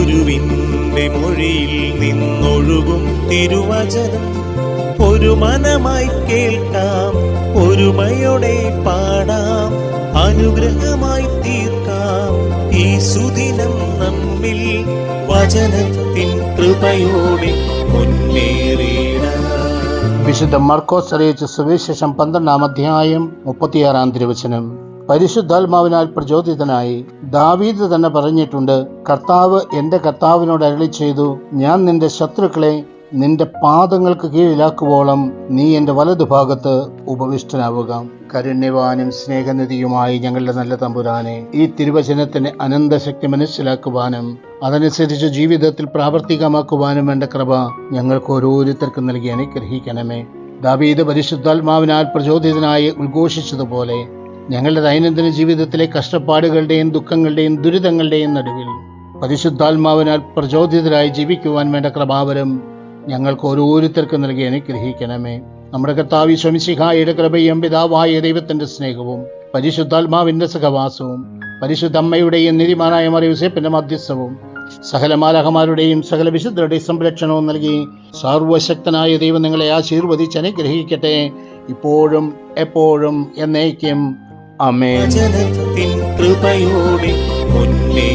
ഗുരുവിൻ്റെ മൊഴിയിൽ നിന്നൊഴുകും തിരുവചനം ഒരു മനമായി കേൾക്കാം, ഒരുമയോടെ പാടാം, അനുഗ്രഹമായി തീർക്കാം ഈ സുദിനം നമ്മിൽ വചനത്തിൻ കൃപയോടെ മുന്നേറിയിടാം. വിശുദ്ധ മർക്കോസ് അറിയിച്ച സുവിശേഷം 12-ാം അധ്യായം 36-ാം തിരുവചനം. പരിശുദ്ധാത്മാവിനാൽ പ്രചോദിതനായി ദാവീദ് തന്നെ പറഞ്ഞിട്ടുണ്ട്, കർത്താവ് എന്റെ കർത്താവിനോട് അരുളി ചെയ്തു, ഞാൻ നിന്റെ ശത്രുക്കളെ നിന്റെ പാദങ്ങൾക്ക് കീഴിലാക്കുവോളം നീ എന്റെ വലതുഭാഗത്ത് ഉപവിഷ്ടനാവുക. കരുണ്യവാനും സ്നേഹനിധിയുമായി ഞങ്ങളുടെ നല്ല തമ്പുരാനെ, ഈ തിരുവചനത്തിന് അനന്തശക്തി മനസ്സിലാക്കുവാനും അതനുസരിച്ച് ജീവിതത്തിൽ പ്രാവർത്തികമാക്കുവാനും വേണ്ട കൃപ ഞങ്ങൾക്ക് ഓരോരുത്തർക്കും നൽകി അനുഗ്രഹിക്കണമേ. ദാവീദ് പരിശുദ്ധാത്മാവിനാൽ പ്രചോദിതനായി ഉദ്ഘോഷിച്ചതുപോലെ ഞങ്ങളുടെ ദൈനംദിന ജീവിതത്തിലെ കഷ്ടപ്പാടുകളുടെയും ദുഃഖങ്ങളുടെയും ദുരിതങ്ങളുടെയും നടുവിൽ പരിശുദ്ധാത്മാവിനാൽ പ്രചോദിതരായി ജീവിക്കുവാൻ വേണ്ട കൃപാവരം ഞങ്ങൾക്ക് ഓരോരുത്തർക്കും നൽകി അനുഗ്രഹിക്കണമേ. നമ്മുടെ കർത്താവ് ഈശോ മിശിഹായുടെ കൃപയും പിതാവായ ദൈവത്തിന്റെ സ്നേഹവും പരിശുദ്ധാത്മാവിന്റെ സഹവാസവും പരിശുദ്ധ അമ്മയുടെയും നീതിമാനായ മറിയൂസേപ്പിന്റെ മധ്യസ്ഥവും സകല മാലാഖമാരുടെയും സകല വിശുദ്ധരുടെയും സംരക്ഷണവും നൽകി സർവശക്തനായ ദൈവം നിങ്ങളെ ആശീർവദിച്ച് അനുഗ്രഹിക്കട്ടെ, ഇപ്പോഴും എപ്പോഴും എന്നേക്കും. ആമേൻ. വചനത്തിൻ കൃപയോടെ മുന്നേ